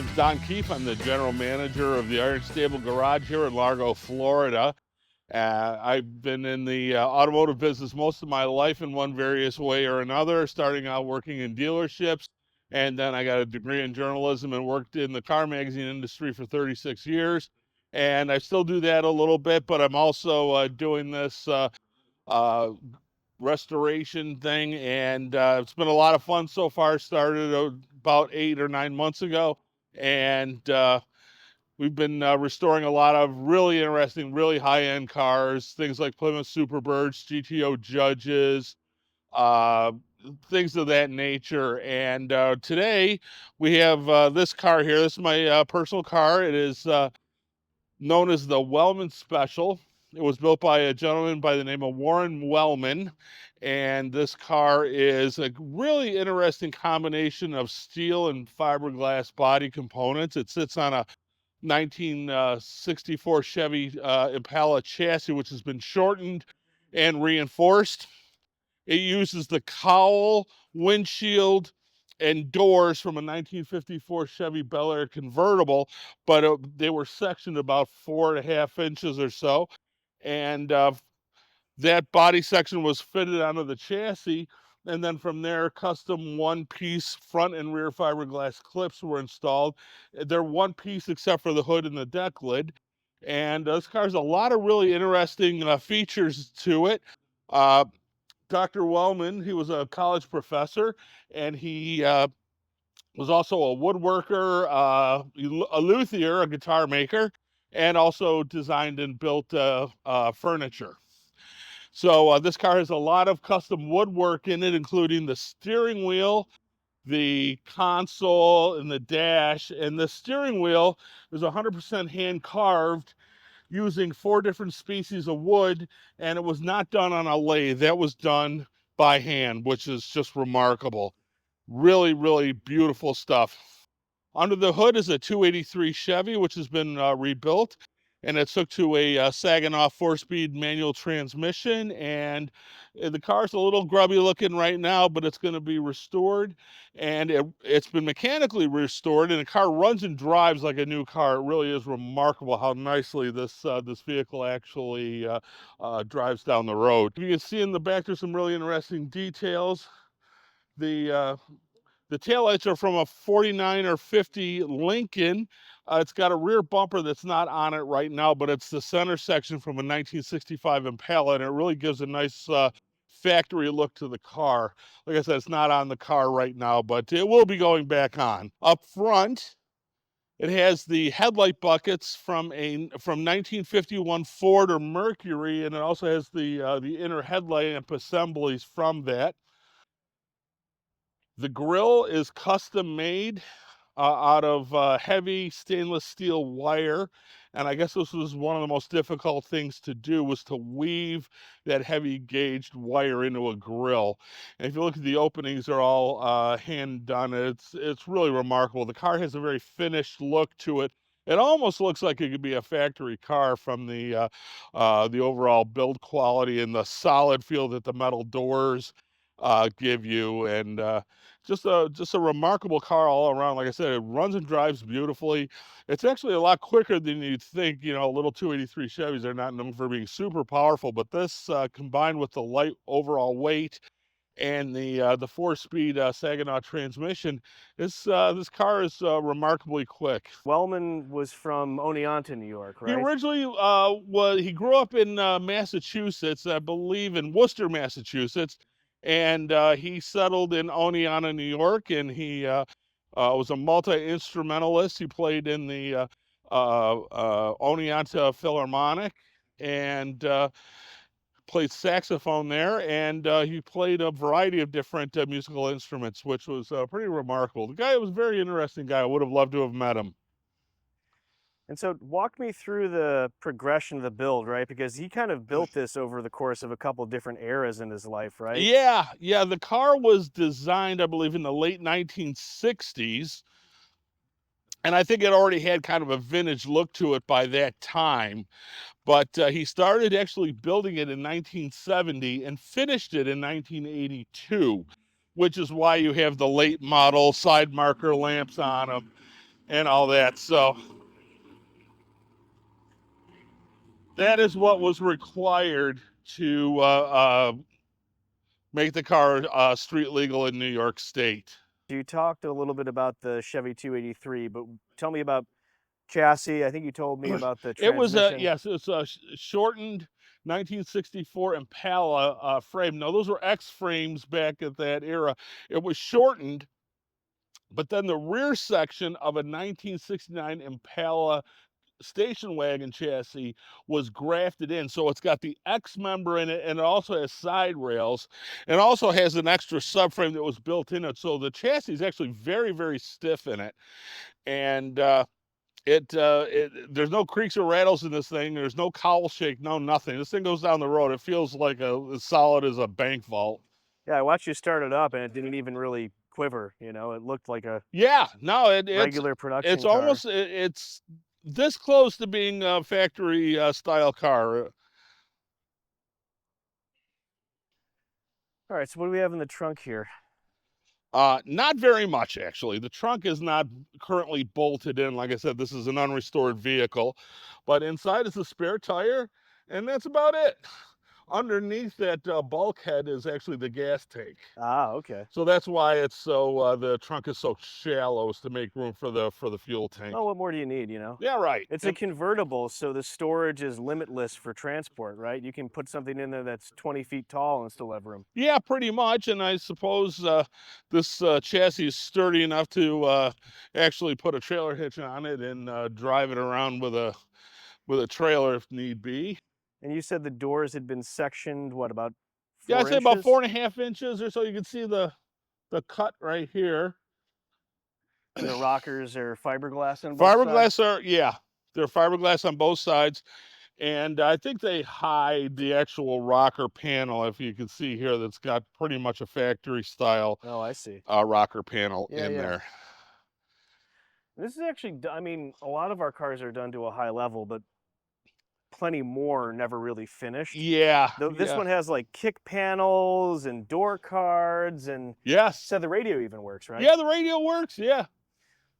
name's Don Keefe. I'm the general manager of the Iron Stable Garage here in Largo, Florida. I've been in the automotive business most of my life in one various way or another, starting out working in dealerships. And then I got a degree in journalism and worked in the car magazine industry for 36 years. And I still do that a little bit, but I'm also doing this restoration thing, and it's been a lot of fun so far. Started about 8 or 9 months ago, and we've been restoring a lot of really interesting, really high-end cars, things like Plymouth Superbirds, GTO Judges, uh, things of that nature. And today we have this car here. This is my personal car. It is known as the Wellman Special. It was built by a gentleman by the name of Warren Wellman, and this car is a really interesting combination of steel and fiberglass body components. It sits on a 1964 Chevy Impala chassis, which has been shortened and reinforced. It uses the cowl, windshield, and doors from a 1954 Chevy Bel Air convertible, but they were sectioned about 4.5 inches or so. And that body section was fitted onto the chassis. And then from there, custom one-piece front and rear fiberglass clips were installed. They're one piece except for the hood and the deck lid. And this car has a lot of really interesting features to it. Dr. Wellman, he was a college professor, and he was also a woodworker, a luthier, a guitar maker, and also designed and built furniture. So this car has a lot of custom woodwork in it, including the steering wheel, the console, and the dash. And the steering wheel is 100% hand carved using 4 different species of wood, and it was not done on a lathe. That was done by hand, which is just remarkable. Really, really beautiful stuff. Under the hood is a 283 Chevy, which has been rebuilt, and it's hooked to a Saginaw 4-speed manual transmission. And the car's a little grubby looking right now, but it's going to be restored, and it's been mechanically restored, and the car runs and drives like a new car. It really is remarkable how nicely this vehicle actually drives down the road. You can see in the back there's some really interesting details. The taillights are from a 49 or 50 Lincoln. It's got a rear bumper that's not on it right now, but it's the center section from a 1965 Impala, and it really gives a nice factory look to the car. Like I said, it's not on the car right now, but it will be going back on. Up front, it has the headlight buckets from 1951 Ford or Mercury, and it also has the inner headlight lamp assemblies from that. The grille is custom made out of heavy stainless steel wire. And I guess this was one of the most difficult things to do, was to weave that heavy gauged wire into a grill. And if you look at the openings, they're all hand done. It's really remarkable. The car has a very finished look to it. It almost looks like it could be a factory car from the overall build quality and the solid feel that the metal doors give you. And just a remarkable car all around. Like I said, it runs and drives beautifully. It's actually a lot quicker than you'd think. You know, little 283 Chevys are not known for being super powerful, but this combined with the light overall weight and the 4-speed Saginaw transmission, this car is remarkably quick. Wellman was from Oneonta, New York, He right? originally he grew up in Massachusetts, I believe in Worcester, Massachusetts, and he settled in Oneonta, New York, and he was a multi-instrumentalist. He played in the Oneonta Philharmonic and played saxophone there, and he played a variety of different musical instruments, which was pretty remarkable. The guy was a very interesting guy. I would have loved to have met him. And so walk me through the progression of the build, right? Because he kind of built this over the course of a couple different eras in his life, right? Yeah, the car was designed, I believe, in the late 1960s, and I think it already had kind of a vintage look to it by that time. But he started actually building it in 1970 and finished it in 1982, which is why you have the late model side marker lamps on them. and all that. So that is what was required to make the car street legal in New York State. You talked a little bit about the Chevy 283, but tell me about chassis. I think you told me about the It was transmission. it's a shortened 1964 Impala frame. Now those were X frames back at that era. It was shortened, but then the rear section of a 1969 Impala station wagon chassis was grafted in, so it's got the X member in it, and it also has side rails, and also has an extra subframe that was built in it. So the chassis is actually very, very stiff in it, and there's no creaks or rattles in this thing. There's no cowl shake, no nothing. This thing goes down the road. It feels like as solid as a bank vault. Yeah, I watched you start it up, and it didn't even really quiver. You know, it looked like a Yeah, no, regular production it's car. almost it's this close to being a factory style car. All right, so what do we have in the trunk here? Not very much, actually. The trunk is not currently bolted in. Like I said, this is an unrestored vehicle, but inside is a spare tire, and that's about it. Underneath that bulkhead is actually the gas tank. Ah, okay. So that's why it's so the trunk is so shallow, is to make room for the fuel tank. Well, what more do you need, you know? Yeah, right. It's a convertible, so the storage is limitless for transport, right? You can put something in there that's 20 feet tall and still have room. Yeah, pretty much. And I suppose this chassis is sturdy enough to actually put a trailer hitch on it and drive it around with a trailer if need be. And you said the doors had been sectioned, what, about 4 Yeah, I'd say about inches? 4.5 inches or so. You can see the cut right here. The rockers are fiberglass on both sides? Fiberglass are, yeah, they're fiberglass on both sides. And I think they hide the actual rocker panel, if you can see here, that's got pretty much a factory style Oh, I see. rocker panel Yeah, in yeah. there. This is actually, I mean, a lot of our cars are done to a high level, but plenty more never really finished. Yeah. This one has like kick panels and door cards, and Yes. said the radio even works, right? Yeah, the radio works. Yeah.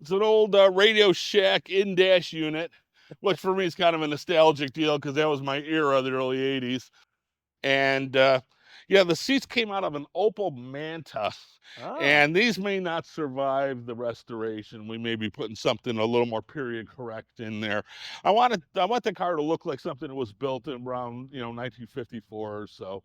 It's an old Radio Shack in-dash unit, which for me is kind of a nostalgic deal because that was my era, the early 80s. And yeah, the seats came out of an Opel Manta. Ah. And these may not survive the restoration. We may be putting something a little more period correct in there. I want the car to look like something that was built in around 1954 or so,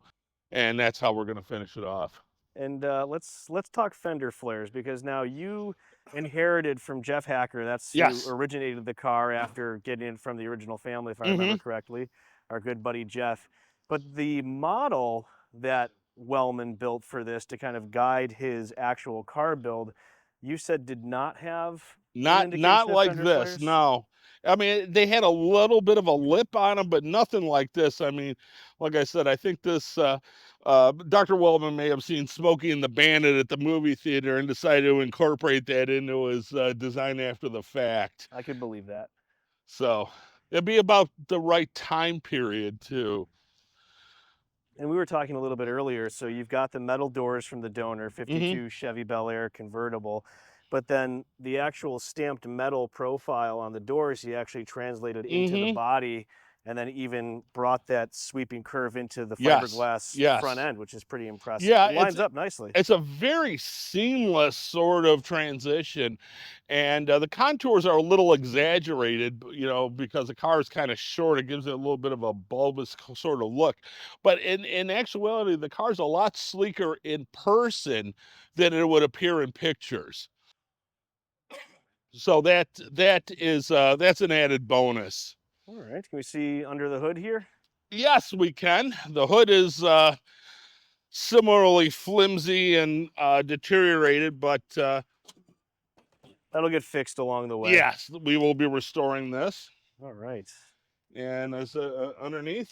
and that's how we're going to finish it off. And let's talk fender flares, because now you inherited from Jeff Hacker. That's Yes. who originated the car after getting it from the original family, if I remember correctly, our good buddy Jeff. But the model that Wellman built for this to kind of guide his actual car build, you said did not have not like this. flares? No, I mean they had a little bit of a lip on them, but nothing like this. I mean, like I said, I think this Dr. Wellman may have seen Smokey and the Bandit at the movie theater and decided to incorporate that into his design after the fact. I could believe that. So it'd be about the right time period too. And we were talking a little bit earlier, so you've got the metal doors from the donor, 52 Chevy Bel Air convertible, but then the actual stamped metal profile on the doors, you actually translated into the body, and then even brought that sweeping curve into the fiberglass front end, which is pretty impressive. Yeah, it lines up nicely. It's a very seamless sort of transition, and the contours are a little exaggerated, because the car is kind of short. It gives it a little bit of a bulbous sort of look, but in actuality, the car's a lot sleeker in person than it would appear in pictures. So that's an added bonus. All right, can we see under the hood here? Yes, we can. The hood is similarly flimsy and deteriorated, but that'll get fixed along the way. Yes, we will be restoring this. All right. And as underneath,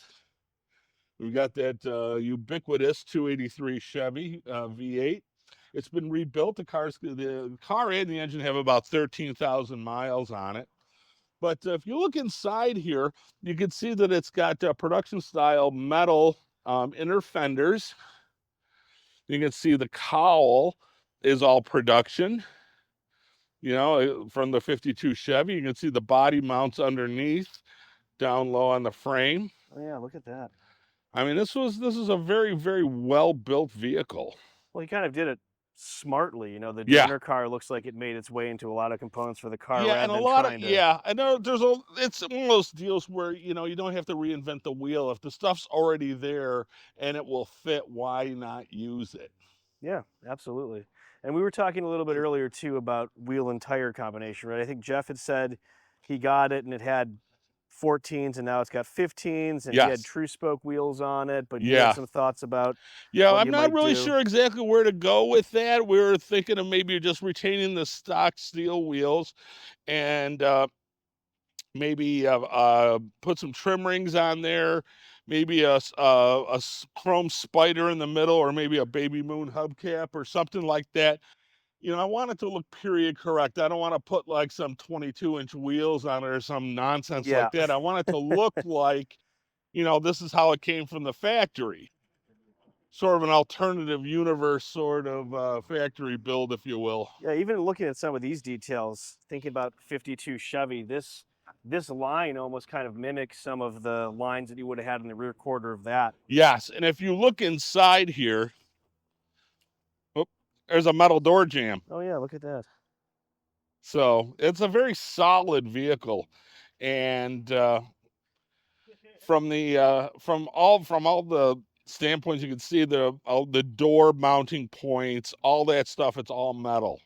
we've got that ubiquitous 283 Chevy V8. It's been rebuilt. The car and the engine have about 13,000 miles on it. But if you look inside here, you can see that it's got production style metal inner fenders. You can see the cowl is all production. You know, from the 52 Chevy, you can see the body mounts underneath, down low on the frame. Oh yeah, look at that. I mean, this is a very, very well built vehicle. Well, he kind of did it smartly. You know, the Yeah. donor car looks like it made its way into a lot of components for the car Yeah, rather and a than lot of trying to. yeah, I know it's one of those deals where, you know, you don't have to reinvent the wheel. If the stuff's already there and it will fit, why not use it? Yeah, absolutely. And we were talking a little bit earlier too about wheel and tire combination, right? I think Jeff had said he got it and it had 14s and now it's got 15s and he had Yes. true spoke wheels on it, but you had Yeah. some thoughts about Yeah, what I'm you not might really do. sure exactly where to go with that. We were thinking of maybe just retaining the stock steel wheels and maybe put some trim rings on there, maybe chrome spider in the middle, or maybe a baby moon hubcap or something like that. You know, I want it to look period correct. I don't want to put like some 22-inch wheels on it or some nonsense Yeah. like that. I want it to look like, you know, this is how it came from the factory. Sort of an alternative universe sort of factory build, if you will. Yeah, even looking at some of these details, thinking about 52 Chevy, this line almost kind of mimics some of the lines that you would have had in the rear quarter of that. Yes, and if you look inside here, oh, there's a metal door jamb. Oh yeah, look at that. So it's a very solid vehicle, and from all the standpoints you can see, all the door mounting points, all that stuff, it's all metal.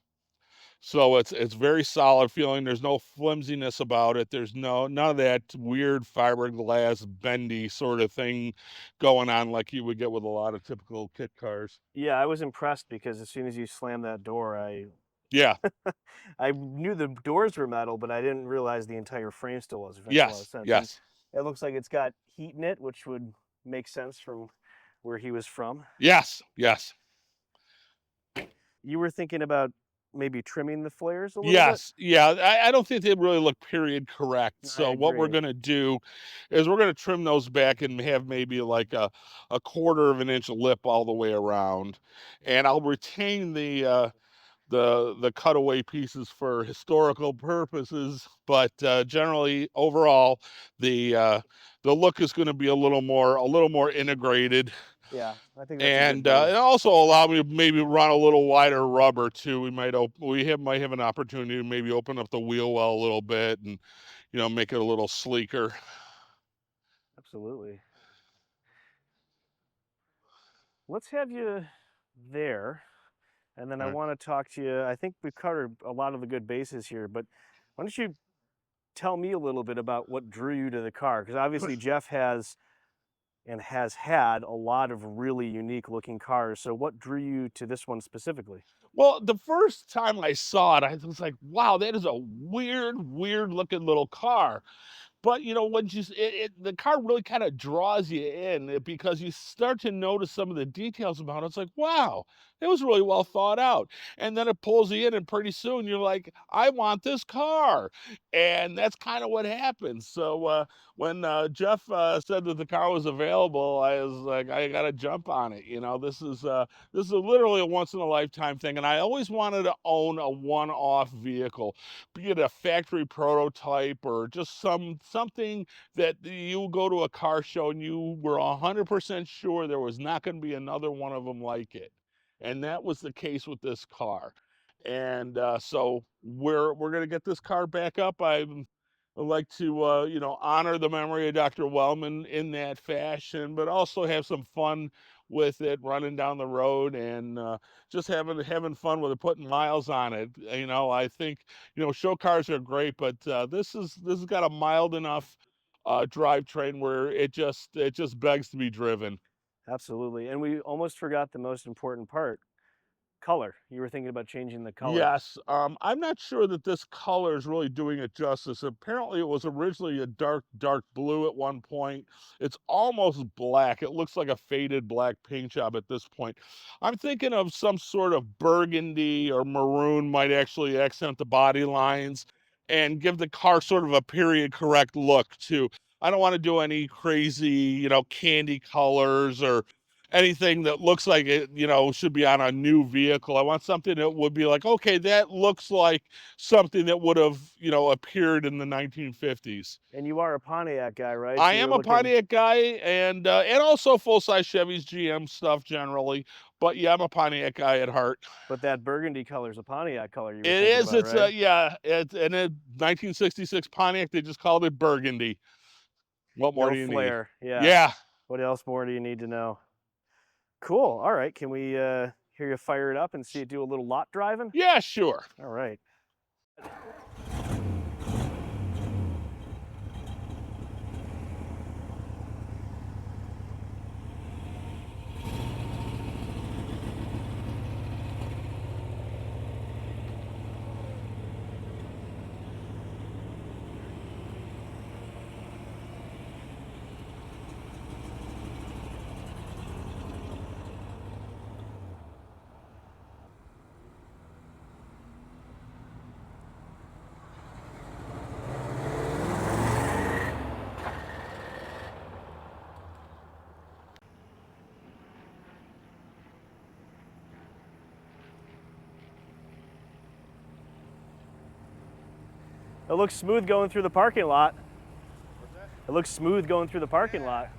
So it's very solid feeling. There's no flimsiness about it. There's none of that weird fiberglass bendy sort of thing going on like you would get with a lot of typical kit cars. Yeah, I was impressed because as soon as you slammed that door, Yeah. I knew the doors were metal, but I didn't realize the entire frame still was, which makes a lot of Yes. sense. And Yes. it looks like it's got heat in it, which would make sense from where he was from. Yes. Yes. You were thinking about maybe trimming the flares a little bit? Yes, yeah, I don't think they really look period correct. I So what we're agree. gonna do is we're gonna trim those back and have maybe like a quarter of an inch lip all the way around, and I'll retain the cutaway pieces for historical purposes. But generally, overall, the look is going to be a little more integrated, Yeah, I think that's a good and move. it also allow me to maybe run a little wider rubber too. Might have an opportunity to maybe open up the wheel well a little bit and, you know, make it a little sleeker. Absolutely. Let's have you there, and then I All right. want to talk to you. I think we've covered a lot of the good bases here, but why don't you tell me a little bit about what drew you to the car? Because obviously Jeff has and has had a lot of really unique looking cars. So what drew you to this one specifically? Well, the first time I saw it, I was like, "Wow, that is a weird looking little car." But, you know, when you the car really kinda draws you in, because you start to notice some of the details about it. It's like, "Wow, it was really well thought out." And then it pulls you in, and pretty soon you're like, "I want this car." And that's kinda what happens. So, when, Jeff, said that the car was available, I was like, "I gotta jump on it." You know, this is literally a once in a lifetime thing, and I always wanted to own a one-off vehicle, be it a factory prototype or just something that you go to a car show and you were 100% sure there was not going to be another one of them like it. And that was the case with this car. And so we're going to get this car back up. I'd like to you know, honor the memory of Dr. Wellman in that fashion, but also have some fun with it, running down the road, and just having fun with it, putting miles on it. You know, I think, you know, show cars are great, but this has got a mild enough drivetrain where it just begs to be driven. Absolutely. And we almost forgot the most important part, color. You were thinking about changing the color. Yes, I'm not sure that this color is really doing it justice. Apparently, it was originally a dark blue at one point. It's almost black. It looks like a faded black paint job at this point. I'm thinking of some sort of burgundy or maroon might actually accent the body lines and give the car sort of a period correct look too. I don't want to do any crazy, you know, candy colors or anything that looks like it, you know, should be on a new vehicle. I want something that would be like, okay, that looks like something that would have, you know, appeared in the 1950s. And you are a Pontiac guy, right? I So am you're a looking, Pontiac guy, and also full-size Chevys, GM stuff generally. But yeah, I'm a Pontiac guy at heart. but that burgundy color is a Pontiac color you were It thinking is. about, It's right? yeah. It's in a 1966 Pontiac. They just called it Burgundy. What more No do you need? flare, yeah. Yeah. What else more do you need to know? Cool, all right, can we hear you fire it up and see it do a little lot driving? Yeah. Sure. All right. It looks smooth going through the parking lot. It looks smooth going through the parking lot.